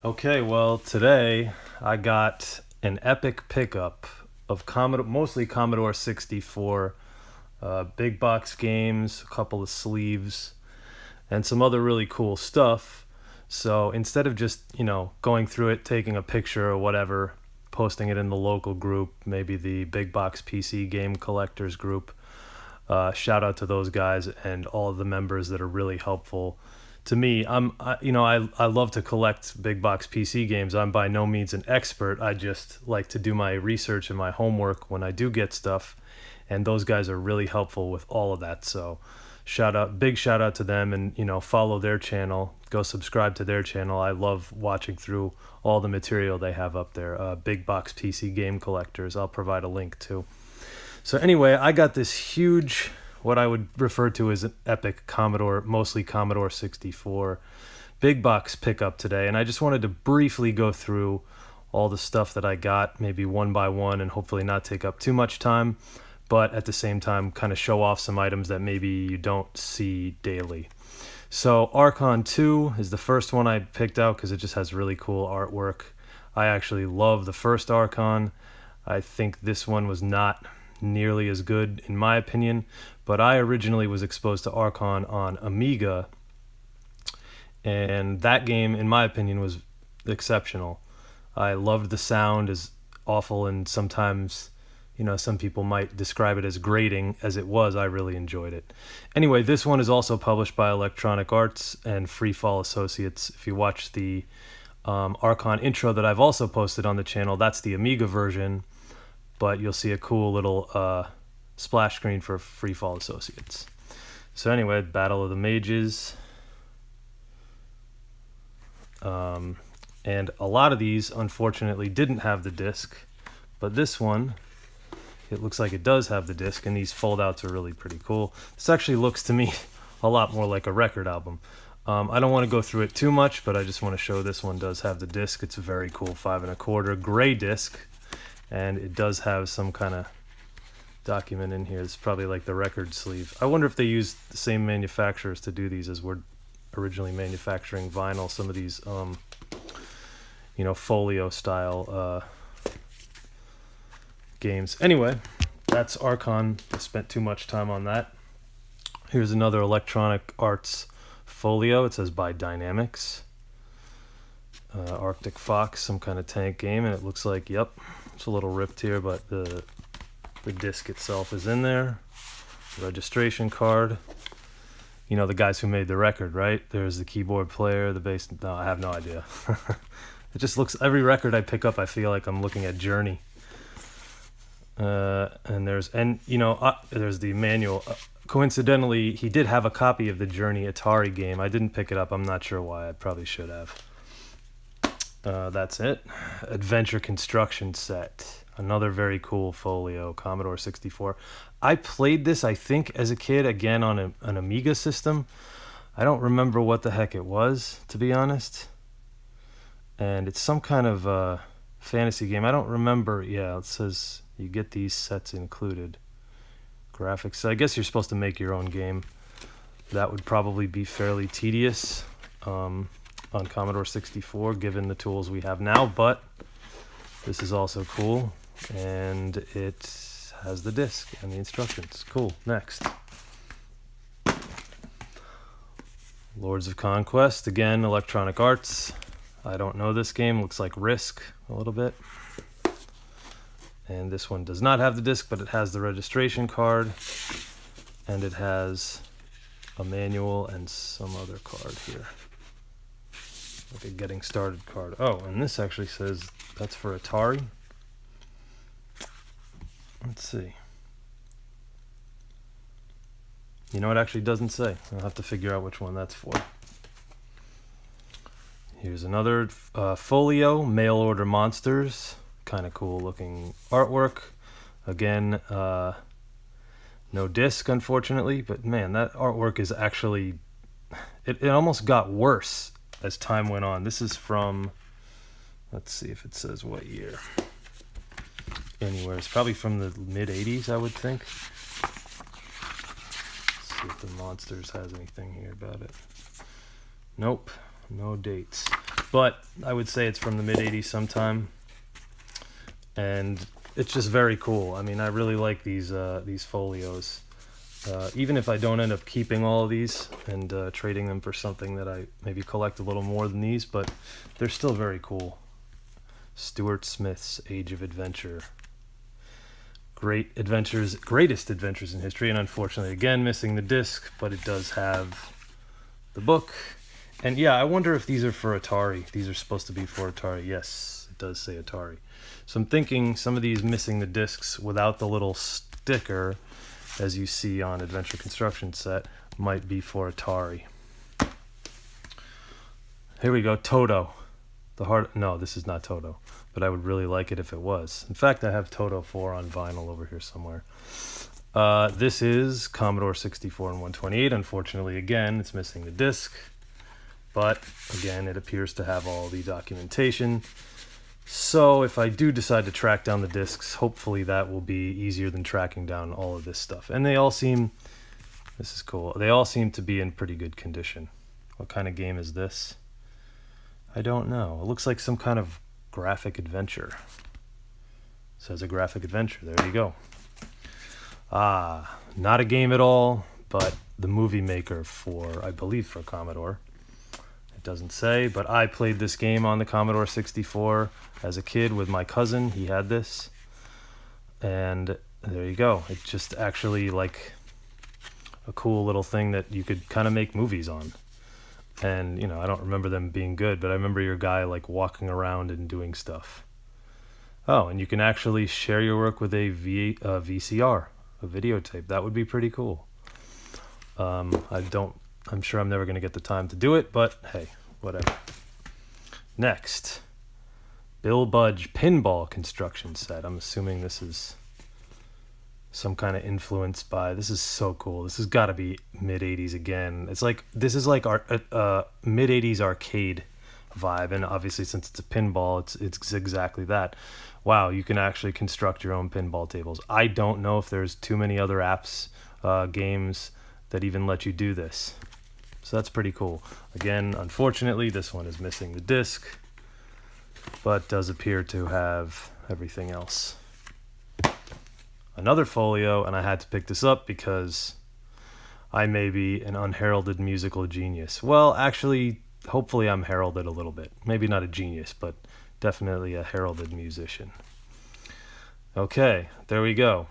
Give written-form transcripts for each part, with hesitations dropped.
Okay, well, today I got an epic pickup of Commodore, mostly Commodore 64, big box games, a couple of sleeves, and some other really cool stuff. So instead of just, going through it, taking a picture or whatever, posting it in the local group, maybe the Big Box PC Game Collectors group, shout out to those guys and all of the members that are really helpful to me. I love to collect big box PC games. I'm by no means an expert. I just like to do my research and my homework when I do get stuff, and those guys are really helpful with all of that. So, big shout out to them, and follow their channel. Go subscribe to their channel. I love watching through all the material they have up there. Big Box PC Game Collectors. I'll provide a link too. So anyway, I got this huge, what I would refer to as an epic Commodore, mostly Commodore 64, big box pickup today. And I just wanted to briefly go through all the stuff that I got, maybe one by one, and hopefully not take up too much time, but at the same time kind of show off some items that maybe you don't see daily. So Archon 2 is the first one I picked out because it just has really cool artwork. I actually love the first Archon. I think this one was not nearly as good in my opinion, but I originally was exposed to Archon on Amiga, and that game in my opinion was exceptional. I loved the sound, as awful and sometimes some people might describe it as grating as it was. I really enjoyed it. Anyway, this one is also published by Electronic Arts and Freefall Associates. If you watch the Archon intro that I've also posted on the channel, that's the Amiga version, but you'll see a cool little splash screen for Freefall Associates. So anyway, Battle of the Mages. And a lot of these, unfortunately, didn't have the disc, but this one, it looks like it does have the disc, and these fold-outs are really pretty cool. This actually looks to me a lot more like a record album. I don't want to go through it too much, but I just want to show this one does have the disc. It's a very cool 5 1/4 gray disc. And it does have some kind of document in here. It's probably like the record sleeve. I wonder if they used the same manufacturers to do these as were originally manufacturing vinyl. Some of these, folio style games. Anyway, that's Archon. I spent too much time on that. Here's another Electronic Arts folio. It says by Dynamics. Arctic Fox, some kind of tank game, and it looks like, yep, it's a little ripped here, but the disc itself is in there. Registration card. The guys who made the record, right? There's the keyboard player, the bass. No, I have no idea. It just looks, every record I pick up, I feel like I'm looking at Journey. And there's the manual. Coincidentally, he did have a copy of the Journey Atari game. I didn't pick it up. I'm not sure why. I probably should have. That's it. Adventure Construction Set. Another very cool folio, Commodore 64. I played this, I think, as a kid, again on an Amiga system. I don't remember what the heck it was, to be honest. And it's some kind of fantasy game. I don't remember. Yeah, it says you get these sets included. Graphics. So I guess you're supposed to make your own game. That would probably be fairly tedious. On Commodore 64, given the tools we have now, but this is also cool, and it has the disc and the instructions. Cool. Next, Lords of Conquest, again, Electronic Arts. I don't know this game. Looks like Risk a little bit. And this one does not have the disc, but it has the registration card, and it has a manual and some other card here. Like a getting started card. Oh, and this actually says that's for Atari. Let's see. It actually doesn't say. I'll have to figure out which one that's for. Here's another folio, Mail Order Monsters. Kind of cool looking artwork. Again, no disc, unfortunately, but man, that artwork is actually, it almost got worse as time went on. This is from, let's see if it says what year. Anywhere. It's probably from the mid-'80s, I would think. Let's see if the Monsters has anything here about it. Nope. No dates. but I would say it's from the mid-'80s sometime, and it's just very cool. I mean, I really like these folios. Even if I don't end up keeping all of these and trading them for something that I maybe collect a little more than these, but they're still very cool. Stuart Smith's Age of Adventure. Greatest adventures in history, and unfortunately, again, missing the disc, but it does have the book. And yeah, I wonder if these are for Atari. These are supposed to be for Atari. Yes, it does say Atari. So I'm thinking some of these missing the discs without the little sticker, as you see on Adventure Construction Set, might be for Atari. Here we go, Toto. No, this is not Toto, but I would really like it if it was. In fact, I have Toto 4 on vinyl over here somewhere. This is Commodore 64 and 128. Unfortunately, again, it's missing the disc, but again, it appears to have all the documentation. So if I do decide to track down the discs, hopefully that will be easier than tracking down all of this stuff. And they all seem, this is cool, they all seem to be in pretty good condition. What kind of game is this? I don't know. It looks like some kind of graphic adventure. It says a graphic adventure. There you go. Not a game at all, but the movie maker for, I believe, for Commodore. It doesn't say, but I played this game on the Commodore 64 as a kid with my cousin. He had this. And there you go. It's just actually like a cool little thing that you could kind of make movies on. And, you know, I don't remember them being good, but I remember your guy, like, walking around and doing stuff. Oh, and you can actually share your work with a VCR, a videotape. That would be pretty cool. I'm sure I'm never going to get the time to do it, but hey, whatever. Next, Bill Budge Pinball Construction Set. I'm assuming this is some kind of influenced by, this is so cool. This has got to be mid-'80s again. It's like, this is like our mid-'80s arcade vibe, and obviously since it's a pinball, it's exactly that. Wow, you can actually construct your own pinball tables. I don't know if there's too many other apps, games that even let you do this. So that's pretty cool. Again, unfortunately, this one is missing the disc, but does appear to have everything else. Another folio, and I had to pick this up because I may be an unheralded musical genius. Well, actually, hopefully I'm heralded a little bit. Maybe not a genius, but definitely a heralded musician. Okay, there we go.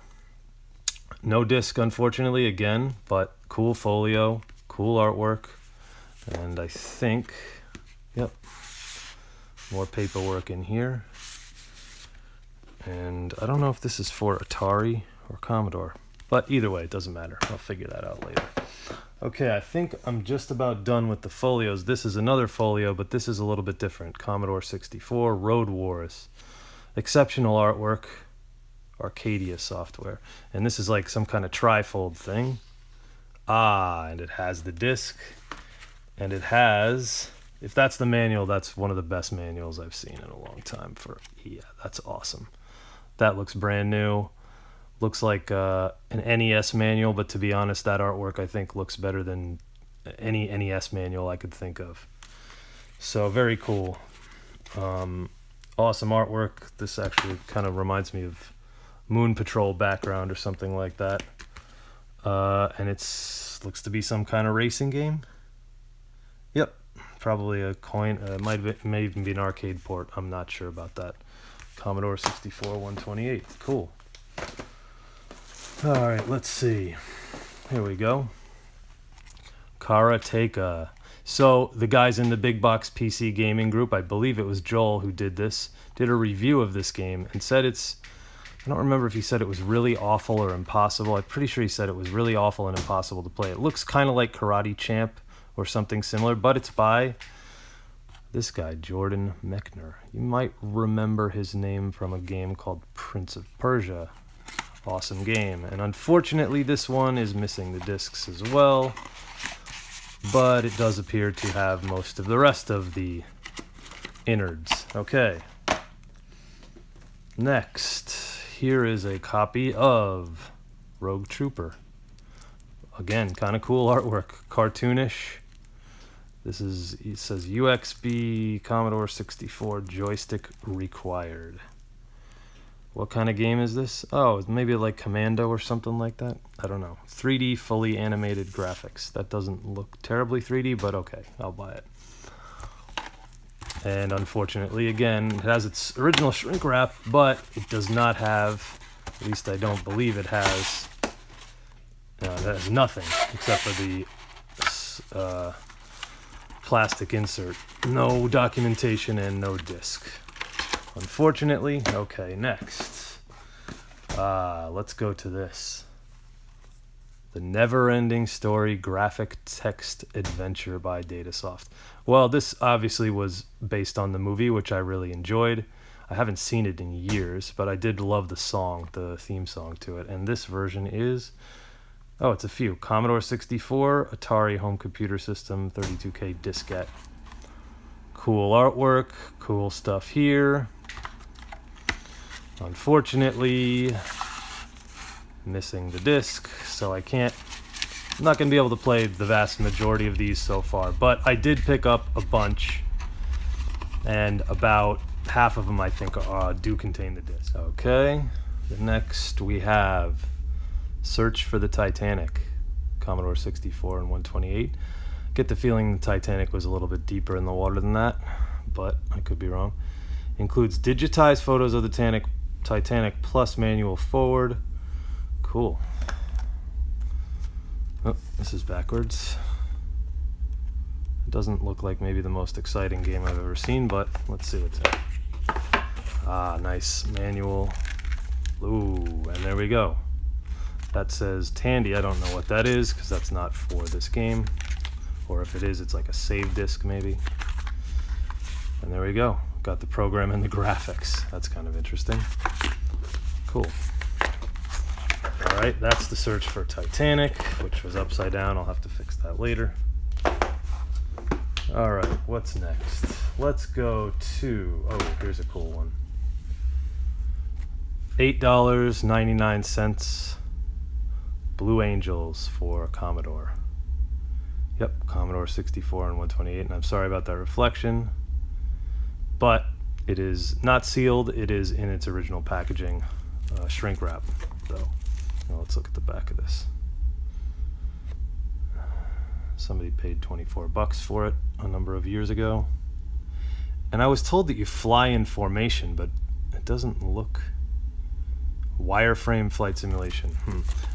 No disc, unfortunately, again, but cool folio, cool artwork, and I think, yep, more paperwork in here. And I don't know if this is for Atari or Commodore, but either way, it doesn't matter. I'll figure that out later. Okay, I think I'm just about done with the folios. This is another folio, but this is a little bit different. Commodore 64, Road Wars. Exceptional artwork, Arcadia software. And this is like some kind of trifold thing. And it has the disc. And it has, if that's the manual, that's one of the best manuals I've seen in a long time. Yeah, that's awesome. That looks brand new. Looks like an NES manual, but to be honest, that artwork I think looks better than any NES manual I could think of. So very cool. Awesome artwork. This actually kind of reminds me of Moon Patrol background or something like that. And looks to be some kind of racing game. Yep, probably a coin. May even be an arcade port. I'm not sure about that. Commodore 64 128. Cool. All right, let's see. Here we go. Karateka. So the guys in the Big Box PC gaming group, I believe it was Joel who did this, did a review of this game and said I don't remember if he said it was really awful or impossible. I'm pretty sure he said it was really awful and impossible to play. It looks kind of like Karate Champ or something similar, but it's by this guy, Jordan Mechner. You might remember his name from a game called Prince of Persia. Awesome game. And unfortunately, this one is missing the discs as well, but it does appear to have most of the rest of the innards. Okay. Next, here is a copy of Rogue Trooper. Again, kind of cool artwork, cartoonish. It says UXB Commodore 64 joystick required. What kind of game is this? Oh, maybe like Commando or something like that? I don't know. 3D fully animated graphics. That doesn't look terribly 3D, but okay, I'll buy it. And unfortunately, again, it has its original shrink wrap, but it does not have, at least I don't believe it has, nothing except for the plastic insert. No documentation and no disc. Unfortunately. Okay, next. Let's go to this. The Never-Ending Story Graphic Text Adventure by Datasoft. Well, this obviously was based on the movie, which I really enjoyed. I haven't seen it in years, but I did love the song, the theme song to it. And this version is... Oh, it's a few. Commodore 64, Atari Home Computer System, 32K diskette. Cool artwork, cool stuff here. Unfortunately, missing the disc, so I'm not going to be able to play the vast majority of these so far, but I did pick up a bunch, and about half of them I think do contain the disc. Okay, next we have Search for the Titanic, Commodore 64 and 128. Get the feeling the Titanic was a little bit deeper in the water than that, but I could be wrong. Includes digitized photos of the Titanic plus manual forward. Cool. Oh, this is backwards. It doesn't look like maybe the most exciting game I've ever seen, but let's see what's in it. Ah, nice manual. Ooh, and there we go. That says Tandy. I don't know what that is because that's not for this game. Or if it is, it's like a save disc maybe. And there we go. Got the program and the graphics. That's kind of interesting. Cool. Alright, that's the Search for Titanic, which was upside down. I'll have to fix that later. Alright, what's next? Let's go to... Oh, here's a cool one. $8.99. Blue Angels for Commodore. Yep, Commodore 64 and 128, and I'm sorry about that reflection, but it is not sealed. It is in its original packaging, shrink wrap, though. Now let's look at the back of this. Somebody paid $24 for it a number of years ago, and I was told that you fly in formation, but it doesn't look... Wireframe flight simulation.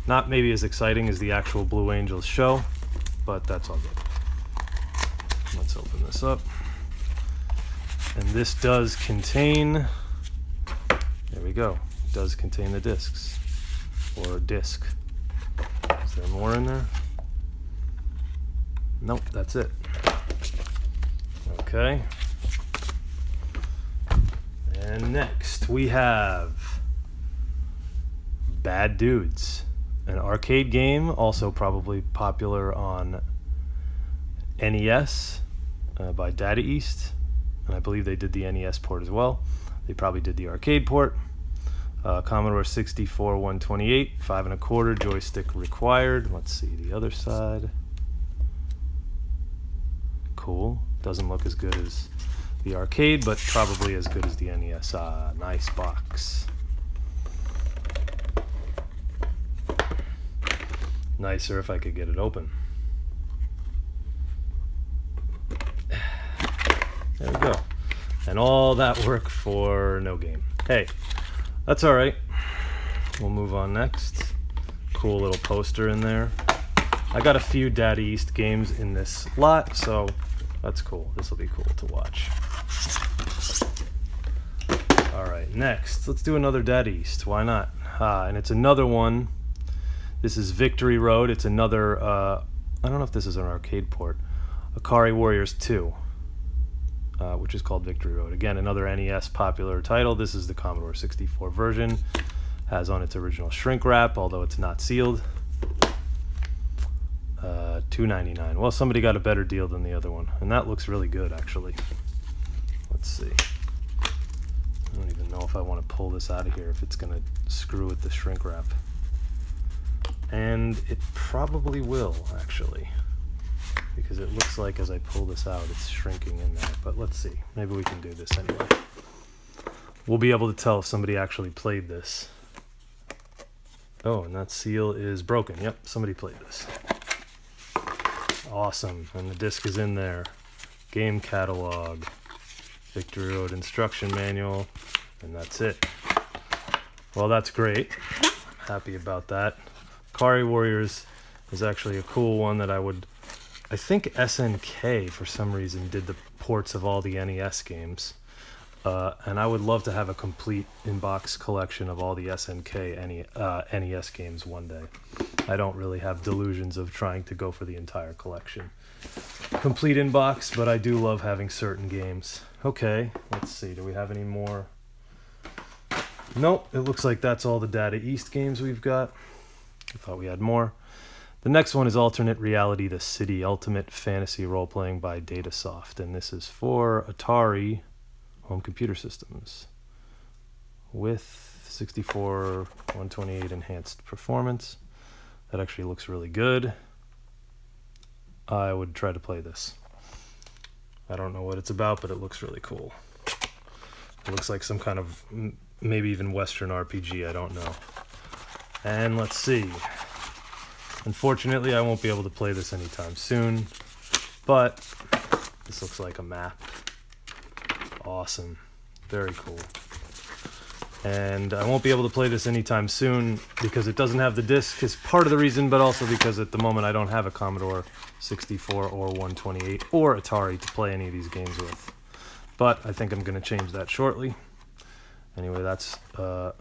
Not maybe as exciting as the actual Blue Angels show, but that's all good. Let's open this up. And this does contain... There we go. It does contain the discs. Or disc. Is there more in there? Nope, that's it. Okay. And next we have... Bad Dudes, an arcade game, also probably popular on NES by Data East, and I believe they did the NES port as well. They probably did the arcade port. Commodore 64 128, 5 1/4 joystick required. Let's see the other side. Cool. Doesn't look as good as the arcade, but probably as good as the NES. Nice box. Nicer if I could get it open. There we go. And all that work for no game. Hey, that's all right. We'll move on next. Cool little poster in there. I got a few Data East games in this lot, so that's cool. This will be cool to watch. All right, next, let's do another Data East. Why not? And it's another one. This is Victory Road. It's another, I don't know if this is an arcade port, Akari Warriors 2, which is called Victory Road. Again, another NES popular title. This is the Commodore 64 version. Has on its original shrink wrap, although it's not sealed. $2.99. Well, somebody got a better deal than the other one, and that looks really good, actually. Let's see. I don't even know if I want to pull this out of here, if it's going to screw with the shrink wrap. And it probably will, actually. because it looks like as I pull this out, it's shrinking in there. But let's see. Maybe we can do this anyway. We'll be able to tell if somebody actually played this. Oh, and that seal is broken. Yep, somebody played this. Awesome. And the disc is in there. Game catalog, Victory Road instruction manual, and that's it. Well, that's great. I'm happy about that. Kari Warriors is actually a cool one that I think SNK for some reason did the ports of all the NES games. And I would love to have a complete in-box collection of all the SNK NES games one day. I don't really have delusions of trying to go for the entire collection. Complete in-box, but I do love having certain games. Okay, let's see. Do we have any more? Nope, it looks like that's all the Data East games we've got. I thought we had more. The next one is Alternate Reality: The City Ultimate Fantasy Role-Playing by Datasoft, and this is for Atari home computer systems with 64 128 enhanced performance. That actually looks really good. I would try to play this. I don't know what it's about, but it looks really cool. It looks like some kind of maybe even Western RPG, I don't know. And let's see. Unfortunately, I won't be able to play this anytime soon, but this looks like a map. Awesome. Very cool. And I won't be able to play this anytime soon because it doesn't have the disc is part of the reason, but also because at the moment I don't have a Commodore 64 or 128 or Atari to play any of these games with. But I think I'm going to change that shortly. Anyway, that's, what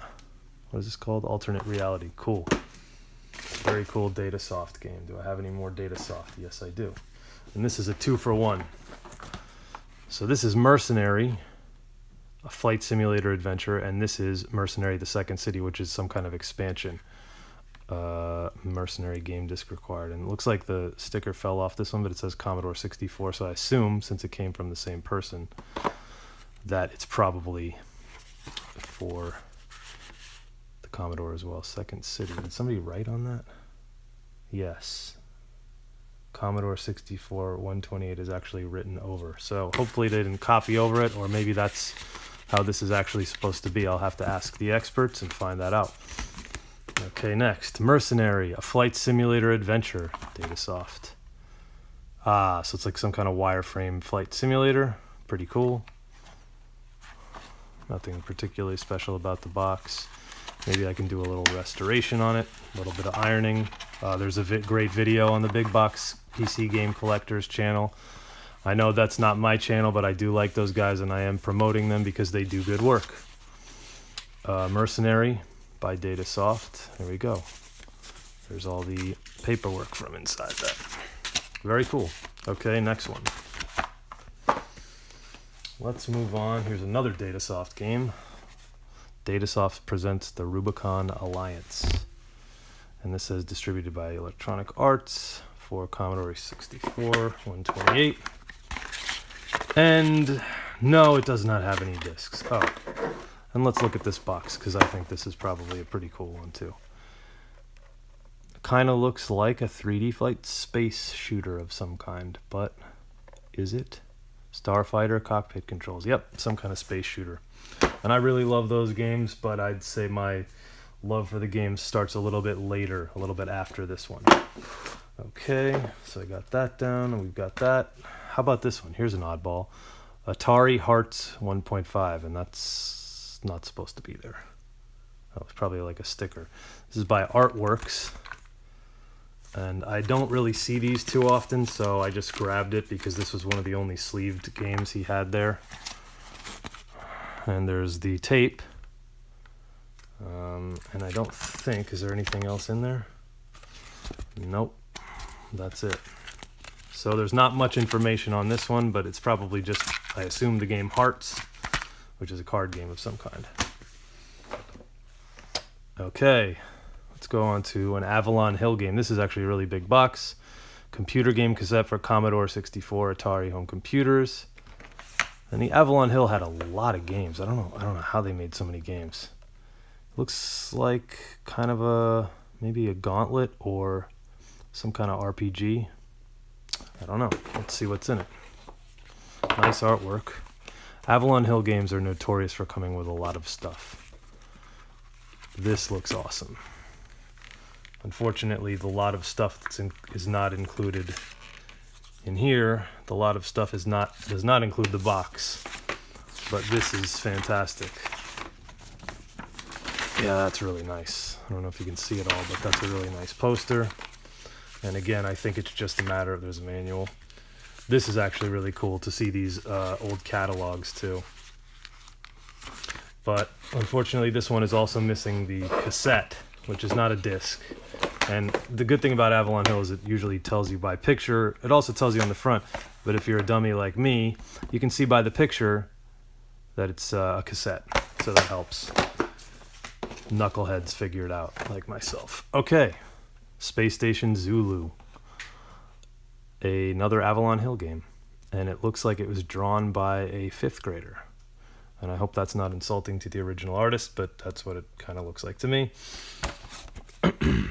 is this called? Alternate Reality. Cool. Very cool Datasoft game. Do I have any more Datasoft? Yes, I do. And this is a 2-for-1. So this is Mercenary, a flight simulator adventure, and this is Mercenary: The Second City, which is some kind of expansion. Mercenary game disc required. And it looks like the sticker fell off this one, but it says Commodore 64, so I assume, since it came from the same person, that it's probably for the Commodore as well. Second City. Did somebody write on that? Yes. Commodore 64 128 is actually written over. So hopefully they didn't copy over it, or maybe that's how this is actually supposed to be. I'll have to ask the experts and find that out. Okay, next. Mercenary, a flight simulator adventure. Datasoft. So it's like some kind of wireframe flight simulator. Pretty cool. Nothing particularly special about the box. Maybe I can do a little restoration on it, a little bit of ironing. There's a great video on the Big Box PC Game Collectors channel. I know that's not my channel, but I do like those guys, and I am promoting them because they do good work. Mercenary by Datasoft. There we go. There's all the paperwork from inside that. Very cool. Okay, next one. Let's move on. Here's another Datasoft game. Datasoft presents the Rubicon Alliance. And this is distributed by Electronic Arts for Commodore 64 128. And no, it does not have any discs. Oh, and let's look at this box because I think this is probably a pretty cool one too. Kind of looks like a 3D flight space shooter of some kind, but is it? Starfighter cockpit controls. Yep, some kind of space shooter. And I really love those games, but I'd say my love for the game starts a little bit later, a little bit after this one. Okay, so I got that down, and we've got that. How about this one? Here's an oddball. Atari Hearts 1.5, and that's not supposed to be there. Oh, it's probably like a sticker. This is by Artworks, and I don't really see these too often, so I just grabbed it because this was one of the only sleeved games he had there. And there's the tape. And I don't think, is there anything else in there? Nope, that's it. So there's not much information on this one, but it's probably just, I assume, the game Hearts, which is a card game of some kind. Okay, let's go on to an Avalon Hill game. This is actually a really big box. Computer game cassette for Commodore 64 Atari home computers. And the Avalon Hill had a lot of games. I don't know how they made so many games. Looks like kind of maybe a Gauntlet or some kind of RPG. I don't know. Let's see what's in it. Nice artwork. Avalon Hill games are notorious for coming with a lot of stuff. This looks awesome. Unfortunately, the lot of stuff is not included in here. The lot of stuff does not include the box. But this is fantastic. Yeah, that's really nice. I don't know if you can see it all, but that's a really nice poster. And again, I think it's just a matter of there's a manual. This is actually really cool to see these old catalogs too. But unfortunately, this one is also missing the cassette, which is not a disc. And the good thing about Avalon Hill is it usually tells you by picture. It also tells you on the front. But if you're a dummy like me, you can see by the picture that it's a cassette. So that helps knuckleheads figure it out, like myself. Okay, Space Station Zulu. Another Avalon Hill game. And it looks like it was drawn by a 5th grader. And I hope that's not insulting to the original artist, but that's what it kind of looks like to me.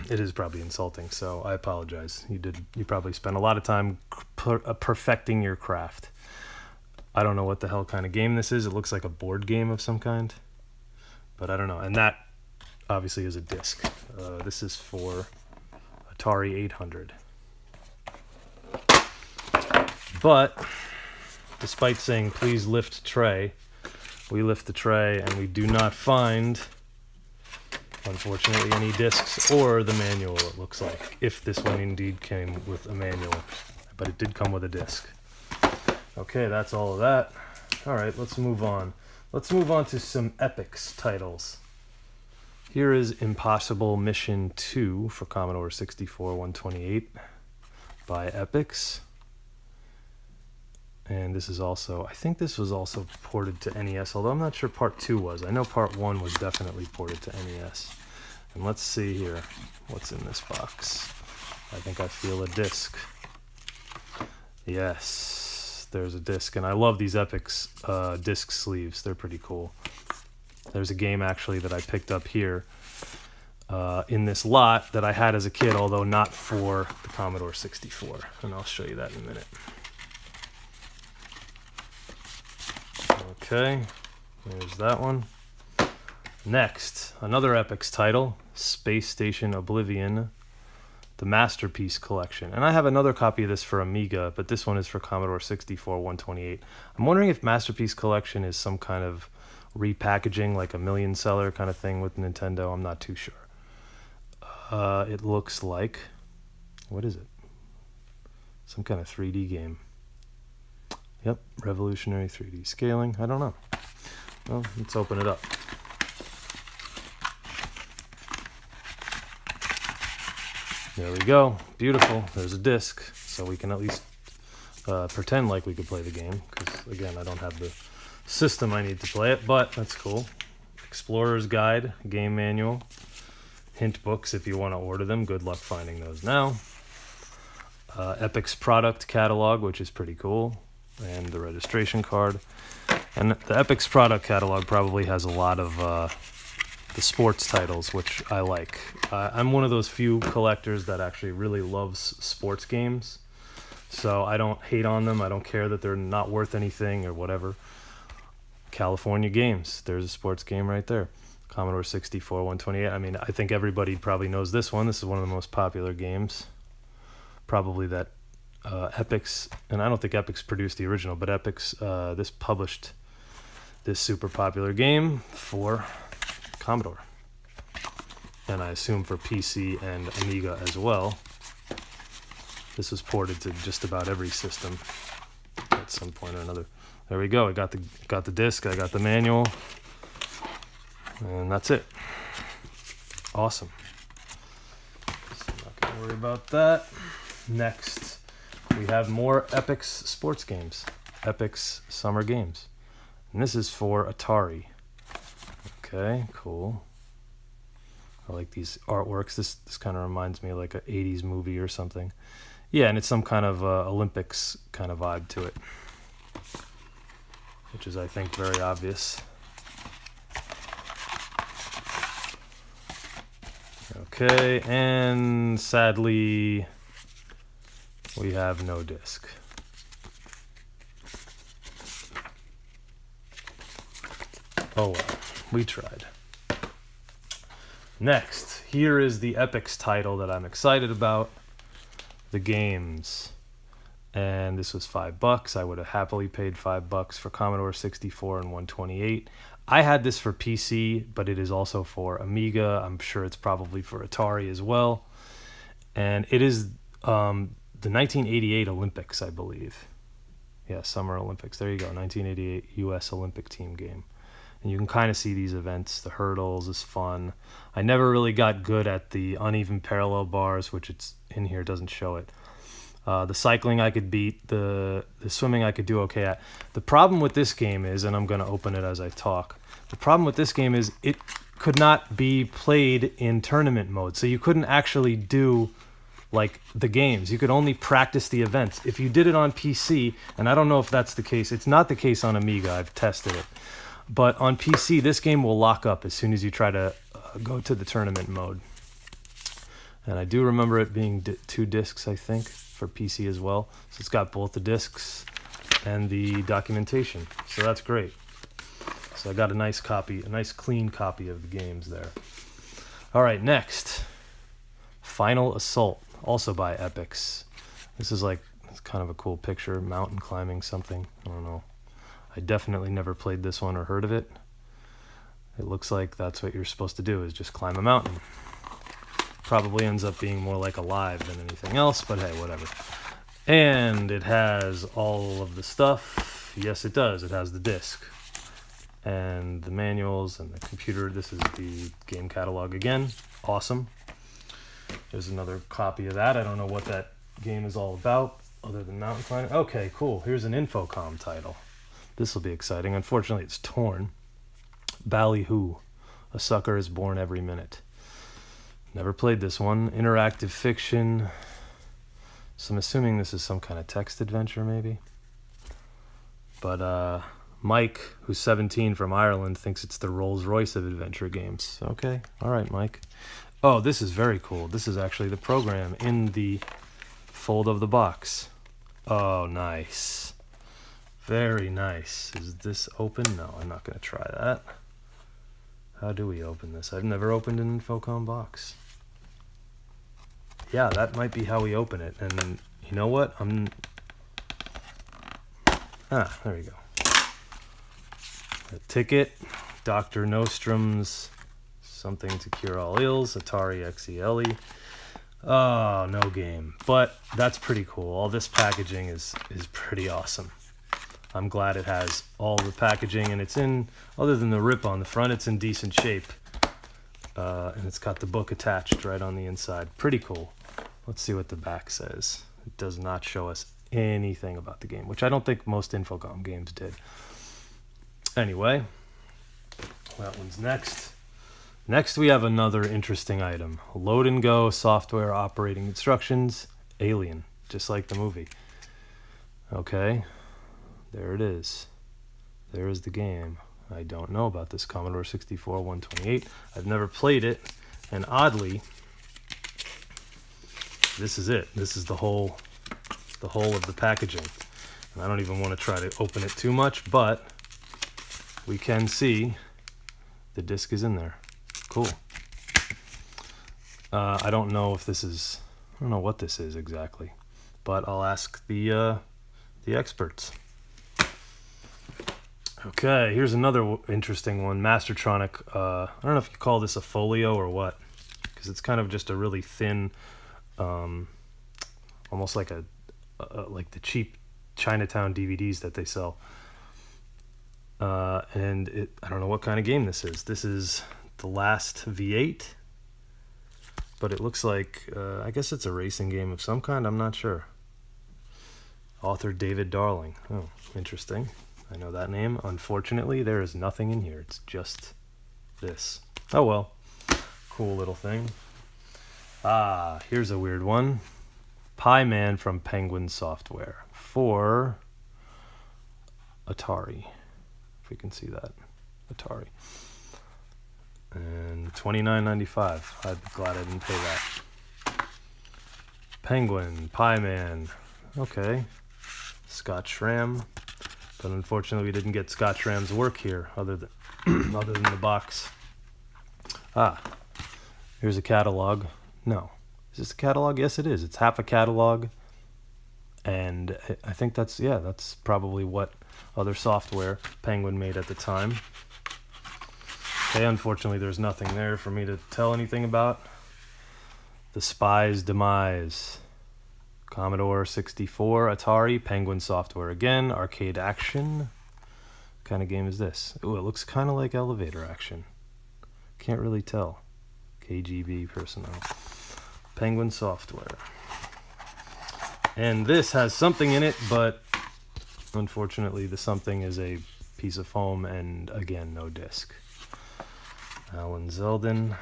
It is probably insulting, so I apologize. You probably spent a lot of time perfecting your craft. I don't know what the hell kind of game this is. It looks like a board game of some kind, but I don't know. And that obviously is a disc. This is for Atari 800. But despite saying please lift tray, we lift the tray and we do not find, unfortunately, any discs or the manual, it looks like, if this one indeed came with a manual. But it did come with a disc. Okay, that's all of that. All right, let's move on. Let's move on to some Epix titles. Here is Impossible Mission 2 for Commodore 64 128 by Epix. And this is also, I think this was also ported to NES, although I'm not sure Part 2 was. I know Part 1 was definitely ported to NES. And let's see here what's in this box. I think I feel a disc. Yes, there's a disc. And I love these Epix disc sleeves. They're pretty cool. There's a game actually that I picked up here in this lot that I had as a kid, although not for the Commodore 64. And I'll show you that in a minute. Okay, there's that one. Next, another Epix title, Space Station Oblivion, the Masterpiece Collection. And I have another copy of this for Amiga, but this one is for Commodore 64 128. I'm wondering if Masterpiece Collection is some kind of repackaging, like a million seller kind of thing with Nintendo. I'm not too sure. It looks like, what is it? Some kind of 3D game. Yep, revolutionary 3D scaling. I don't know. Well, let's open it up. There we go. Beautiful. There's a disc, so we can at least pretend like we could play the game, because, again, I don't have the system I need to play it, but that's cool. Explorer's Guide, game manual, hint books if you want to order them. Good luck finding those now. Epix product catalog, which is pretty cool. And the registration card. And the Epix product catalog probably has a lot of the sports titles, which I like. I'm one of those few collectors that actually really loves sports games. So I don't hate on them. I don't care that they're not worth anything or whatever. California Games. There's a sports game right there. Commodore 64 128. I mean, I think everybody probably knows this one. This is one of the most popular games. Probably that Epix, and I don't think Epix produced the original, but Epix, this published this super popular game for Commodore. And I assume for PC and Amiga as well. This was ported to just about every system at some point or another. There we go. I got the disc, I got the manual, and that's it. Awesome. So I'm not going to worry about that. Next, we have more Epix sports games. Epix Summer Games. And this is for Atari. Okay, cool. I like these artworks. This kind of reminds me of like an 80s movie or something. Yeah, and it's some kind of Olympics kind of vibe to it, which is, I think, very obvious. Okay, and sadly, we have no disc. Oh well, we tried. Next, here is the Epic's title that I'm excited about, The Games. And this was $5. I would have happily paid $5 for Commodore 64 and 128. I had this for PC, but it is also for Amiga. I'm sure it's probably for Atari as well. And it is the 1988 Olympics, I believe. Yeah, Summer Olympics. There you go, 1988 U.S. Olympic team game. And you can kind of see these events. The hurdles is fun. I never really got good at the uneven parallel bars, which it's in here, doesn't show it. The cycling I could beat. The swimming I could do okay at. The problem with this game is, and I'm going to open it as I talk, the problem with this game is it could not be played in tournament mode. So you couldn't actually do like the games. You could only practice the events. If you did it on PC, and I don't know if that's the case. It's not the case on Amiga. I've tested it. But on PC, this game will lock up as soon as you try to go to the tournament mode. And I do remember it being 2 discs, I think, for PC as well. So it's got both the discs and the documentation. So that's great. So I got a nice copy, a nice clean copy of the games there. All right, next. Final Assault, also by Epix. This is like, it's kind of a cool picture, mountain climbing something. I don't know. I definitely never played this one or heard of it. It looks like that's what you're supposed to do, is just climb a mountain. Probably ends up being more like Alive than anything else, but hey, whatever. And it has all of the stuff. Yes, it does. It has the disc and the manuals and the computer. This is the game catalog again. Awesome. There's another copy of that. I don't know what that game is all about other than mountain climbing. Okay, cool. Here's an Infocom title. This will be exciting. Unfortunately, it's torn. Ballyhoo. A Sucker is Born Every Minute. Never played this one. Interactive fiction. So I'm assuming this is some kind of text adventure, maybe. But Mike, who's 17 from Ireland, thinks it's the Rolls-Royce of adventure games. Okay, all right, Mike. Oh, this is very cool. This is actually the program in the fold of the box. Oh, nice. Very nice. Is this open? No, I'm not going to try that. How do we open this? I've never opened an Infocom box. Yeah, that might be how we open it. And you know what? There we go. A ticket, Dr. Nostrom's Something to Cure All Ills, Atari XELE. Oh, no game. But that's pretty cool. All this packaging is pretty awesome. I'm glad it has all the packaging, and it's in, other than the rip on the front, it's in decent shape. And it's got the book attached right on the inside. Pretty cool. Let's see what the back says. It does not show us anything about the game, which I don't think most Infocom games did. Anyway, that one's next. Next, we have another interesting item. Load and go software operating instructions, Alien, just like the movie. Okay. There it is. There is the game. I don't know about this Commodore 64 128. I've never played it, and oddly, this is it. This is the whole of the packaging. And I don't even want to try to open it too much, but we can see the disc is in there. Cool. I don't know if this is, I don't know what this is exactly, but I'll ask the experts. Okay, here's another interesting one, Mastertronic. I don't know if you call this a folio or what, because it's kind of just a really thin, almost like like the cheap Chinatown DVDs that they sell. And I don't know what kind of game this is. This is the last V8, but it looks like, I guess it's a racing game of some kind. I'm not sure. Author David Darling. Oh, interesting. I know that name. Unfortunately, there is nothing in here. It's just this. Oh well. Cool little thing. Here's a weird one. Pie Man from Penguin Software for Atari. If we can see that. Atari. And $29.95. I'd be glad I didn't pay that. Penguin, Pie Man. Okay. Scott Schramm. But unfortunately, we didn't get Scott Schramm's work here, other than other than the box. Ah, here's a catalog. No, is this a catalog? Yes, it is. It's half a catalog, and I think that's probably what other software Penguin made at the time. Okay, unfortunately, there's nothing there for me to tell anything about. The Spy's Demise. Commodore 64, Atari, Penguin Software again, arcade action. What kind of game is this? Ooh, it looks kind of like elevator action. Can't really tell. KGB personnel. Penguin Software. And this has something in it, but unfortunately the something is a piece of foam and again, no disc. Alan Zeldin.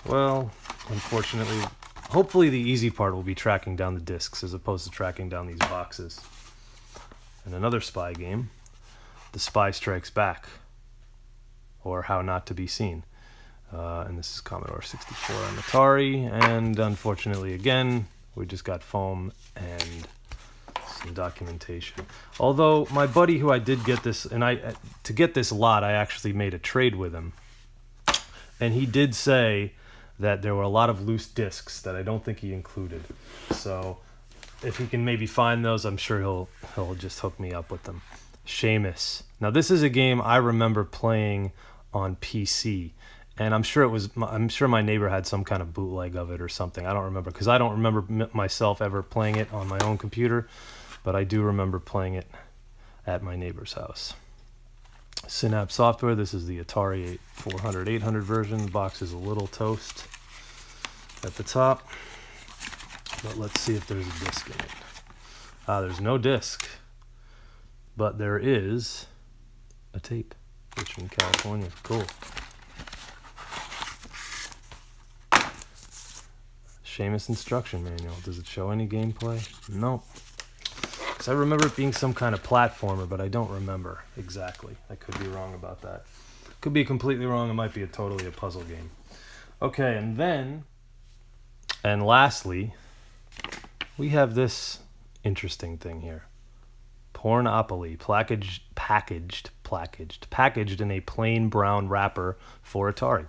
Well, unfortunately, hopefully the easy part will be tracking down the discs as opposed to tracking down these boxes. And another spy game, The Spy Strikes Back, or How Not to Be Seen. And this is Commodore 64 on Atari, and unfortunately again, we just got foam and some documentation. Although my buddy who I did get this, and to get this lot, I actually made a trade with him. And he did say that there were a lot of loose discs that I don't think he included. So if he can maybe find those, I'm sure he'll just hook me up with them. Seamus. Now this is a game I remember playing on PC, and I'm sure my neighbor had some kind of bootleg of it or something. I don't remember, because I don't remember myself ever playing it on my own computer, but I do remember playing it at my neighbor's house. Synapse Software. This is the Atari 400, 800 version. The box is a little toast at the top, but let's see if there's a disc in it. There's no disc, but there is a tape. Richmond, California. Cool. Seamus instruction manual. Does it show any gameplay? Nope. Because I remember it being some kind of platformer, but I don't remember exactly. I could be wrong about that. Could be completely wrong. It might be totally a puzzle game. Okay, and lastly, we have this interesting thing here. Pornopoly, packaged in a plain brown wrapper for Atari.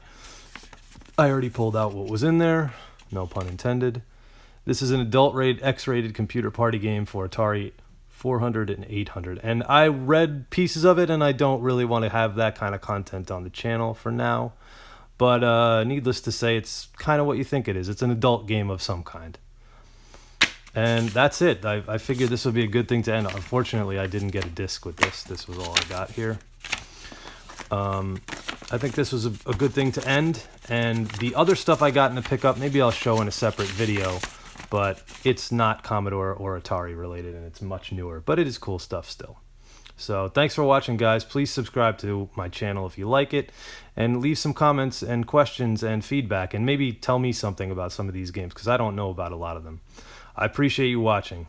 I already pulled out what was in there. No pun intended. This is an adult-rated, X-rated computer party game for Atari 400 and 800. And I read pieces of it, and I don't really want to have that kind of content on the channel for now. But needless to say, it's kind of what you think it is. It's an adult game of some kind. And that's it. I figured this would be a good thing to end. Unfortunately, I didn't get a disc with this. This was all I got here. I think this was a good thing to end. And the other stuff I got in the pickup, maybe I'll show in a separate video. But it's not Commodore or Atari related, and it's much newer. But it is cool stuff still. So thanks for watching, guys. Please subscribe to my channel if you like it. And leave some comments and questions and feedback. And maybe tell me something about some of these games, because I don't know about a lot of them. I appreciate you watching.